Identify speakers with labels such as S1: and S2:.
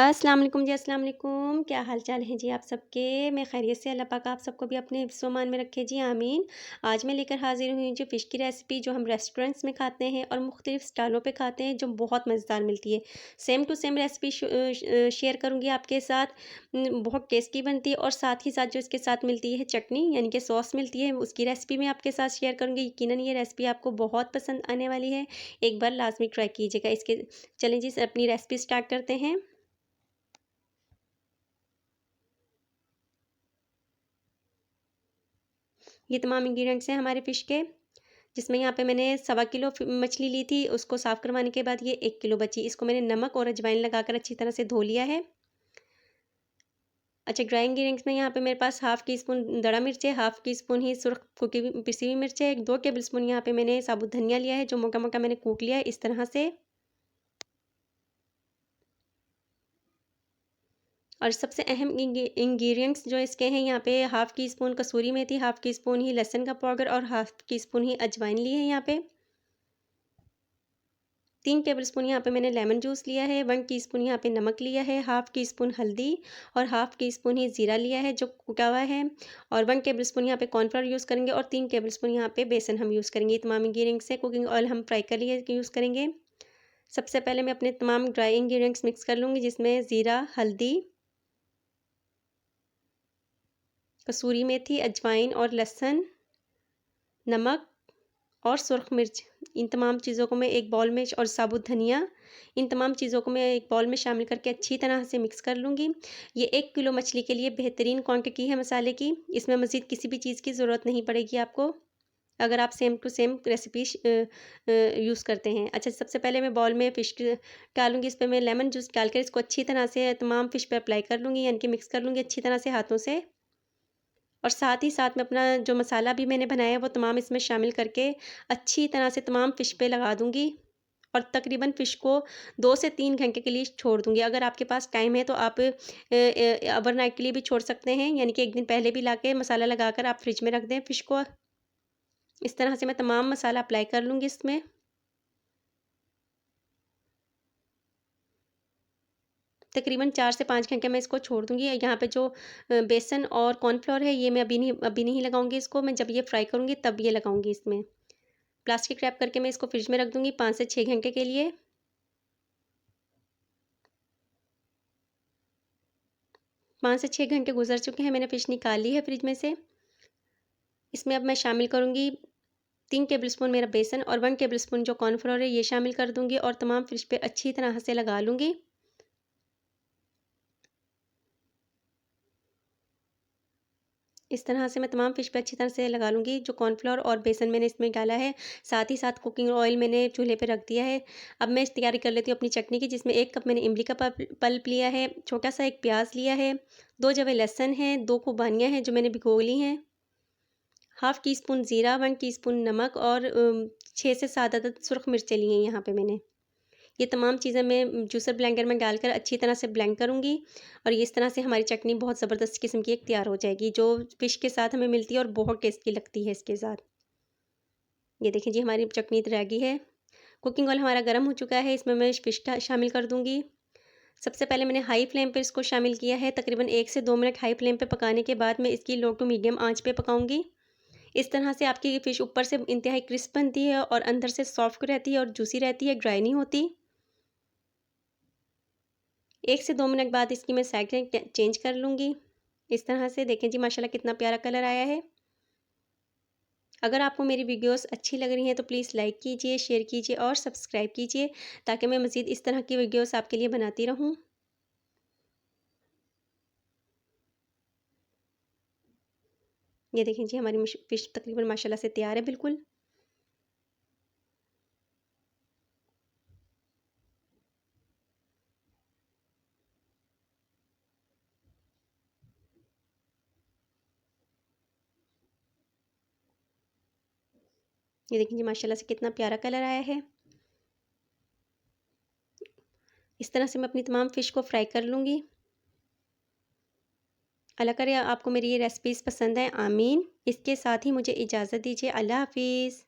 S1: अस्सलाम वालेकुम जी, अस्सलाम वालेकुम। क्या हाल चाल है जी आप सबके? मैं खैरियत से, अल्लाह पाक आप सबको भी अपने हिफ्ज़ व मान में रखे जी, आमीन। आज मैं लेकर हाज़िर हुई जो फ़िश की रेसिपी जो हम रेस्टोरेंट्स में खाते हैं और मुख्तलिफ़ स्टाइलों पे खाते हैं, जो बहुत मज़ेदार मिलती है। Same to same recipe share करूँगी आपके साथ। बहुत टेस्टी बनती है और साथ ही साथ जो इसके साथ मिलती है चटनी यानी कि सॉस मिलती है, उसकी रेसिपी मैं आपके साथ शेयर करूँगी। यकीनन ये रेसिपी आपको बहुत पसंद आने वाली है। एक बार लाज़मी ट्राई कीजिएगा इसके। चलें जी, अपनी रेसिपी स्टार्ट करते हैं। ये तमाम इंग्रीडिएंट्स हैं हमारे फ़िश के, जिसमें यहाँ पे मैंने सवा किलो मछली ली थी, उसको साफ़ करवाने के बाद ये 1 किलो बची। इसको मैंने नमक और अजवाइन लगाकर अच्छी तरह से धो लिया है। अच्छा, ड्राई इंग्रीडिएंट्स में यहाँ पे मेरे पास हाफ़ टी स्पून दड़ा मिर्च है, हाफ़ टी स्पून ही सुर्ख़ कुटी हुई पिसी हुई मिर्च है, 2 टेबल स्पून यहाँ पे मैंने साबुत धनिया लिया है, जो मोटा-मोटा मैंने कूट लिया है इस तरह से। और सबसे अहम इंग्रीडिएंट्स जो इसके हैं, यहाँ पे हाफ़ टी स्पून कसूरी मेथी, हाफ़ टी स्पून ही लहसुन का पाउडर और हाफ़ टी स्पून ही अजवाइन ली है यहाँ पे। 3 टेबलस्पून यहाँ पे मैंने लेमन जूस लिया है, 1 टीस्पून यहाँ पे नमक लिया है, हाफ़ टी स्पून हल्दी और हाफ़ टी स्पून ही ज़ीरा लिया है जो कुटा हुआ है, और 1 टेबलस्पून यहाँ पे कॉर्नफ्लोर यूज़ करेंगे और 3 टेबलस्पून यहाँ पे बेसन हम यूज़ करेंगे। ये तमाम इंग्रीडिएंट्स हैं। कुकिंग ऑयल हम फ्राई के लिए यूज़ करेंगे। सबसे पहले मैं अपने तमाम ड्राई इंग्रीडिएंट्स मिक्स कर लूँगी, जिसमें ज़ीरा, हल्दी, कसूरी मेथी, अजवाइन और लहसुन, नमक और सुर्ख मिर्च, इन तमाम चीज़ों को मैं एक बाउल में, और साबुत धनिया, इन तमाम चीज़ों को मैं एक बाउल में शामिल करके अच्छी तरह से मिक्स कर लूँगी। ये 1 किलो मछली के लिए बेहतरीन क्वांटिटी है मसाले की। इसमें मज़ीद किसी भी चीज़ की ज़रूरत नहीं पड़ेगी आपको, अगर आप same to same recipe use करते हैं। अच्छा, सबसे पहले मैं बाउल में फ़िश डालूँगी, इस पे मैं लेमन जूस डालकर इसको अच्छी तरह से तमाम फ़िश पे अप्लाई कर लूँगी, यानी कि मिक्स कर लूँगी अच्छी तरह से हाथों से। और साथ ही साथ में अपना जो मसाला भी मैंने बनाया है वो तमाम इसमें शामिल करके अच्छी तरह से तमाम फ़िश पे लगा दूँगी, और तकरीबन फ़िश को 2 से 3 घंटे के लिए छोड़ दूँगी। अगर आपके पास टाइम है तो आप ओवरनाइट के लिए भी छोड़ सकते हैं, यानी कि 1 दिन पहले भी लाके मसाला लगाकर आप फ्रिज में रख दें फ़िश को। इस तरह से मैं तमाम मसाला अप्लाई कर लूँगी इसमें। तकरीबन 4 से 5 घंटे मैं इसको छोड़ दूँगी। यहाँ पे जो बेसन और कॉर्नफ्लोर है, ये मैं अभी नहीं लगाऊँगी इसको, मैं जब ये फ्राई करूँगी तब ये लगाऊँगी इसमें। प्लास्टिक रैप करके मैं इसको फ्रिज में रख दूँगी 5 से 6 घंटे के लिए। 5 से 6 घंटे गुज़र चुके हैं, मैंने फ़िश निकाल ली है फ्रिज में से। इसमें अब मैं शामिल करूँगी 3 टेबलस्पून मेरा बेसन और 1 टेबलस्पून जो कॉर्नफ्लोर है, ये शामिल कर दूँगी और तमाम फ़िश पे अच्छी तरह से लगा लूँगी। इस तरह से मैं तमाम फ़िश पे अच्छी तरह से लगा लूँगी। जो कॉर्नफ्लोर और बेसन मैंने इसमें डाला है, साथ ही साथ कुकिंग ऑयल मैंने चूल्हे पे रख दिया है। अब मैं इस तैयारी कर लेती हूँ अपनी चटनी की, जिसमें 1 कप मैंने इमली का पल्प लिया है, छोटा-सा 1 प्याज़ लिया है, 2 जवे लहसुन हैं, 2 खुबानियाँ हैं जो मैंने भिगो ली हैं, हाफ़ टी स्पून ज़ीरा, 1 टीस्पून नमक और 6 से 7 अदद सुर्ख मिर्चें ली हैं यहाँ पे मैंने। ये तमाम चीज़ें मैं जूसर ब्लेंडर में डालकर अच्छी तरह से ब्लेंड करूँगी, और इस तरह से हमारी चटनी बहुत ज़बरदस्त किस्म की एक तैयार हो जाएगी, जो फ़िश के साथ हमें मिलती है और बहुत टेस्टी लगती है इसके साथ। ये देखिए जी, हमारी चटनी रेडी है। कुकिंग ऑयल हमारा गर्म हो चुका है, इसमें मैं फ़िश शामिल कर दूँगी। सबसे पहले मैंने हाई फ्लेम पे इसको शामिल किया है, तकरीबन 1 से 2 मिनट हाई फ्लेम पे पकाने के बाद मैं इसकी लो टू मीडियम आँच पे पकाऊँगी। इस तरह से आपकी ये फ़िश ऊपर से इंतहाई क्रिस्प बनती है और अंदर से सॉफ्ट रहती है और जूसी रहती है, ड्राई नहीं होती। 1 से 2 मिनट बाद इसकी मैं साइड चेंज कर लूँगी। इस तरह से देखें जी, माशाल्लाह कितना प्यारा कलर आया है। अगर आपको मेरी वीडियोस अच्छी लग रही हैं तो प्लीज़ लाइक कीजिए, शेयर कीजिए और सब्सक्राइब कीजिए, ताकि मैं मज़ीद इस तरह की वीडियोस आपके लिए बनाती रहूँ। ये देखें जी, हमारी फ़िश तकरीबन माशाल्लाह से तैयार है बिल्कुल। ये देखें जी, माशाल्लाह से कितना प्यारा कलर आया है। इस तरह से मैं अपनी तमाम फ़िश को फ्राई कर लूँगी। अल्लाह करे आपको मेरी ये रेसिपीज़ पसंद आएँ, आमीन। इसके साथ ही मुझे इजाज़त दीजिए। अल्लाह हाफ़िज़।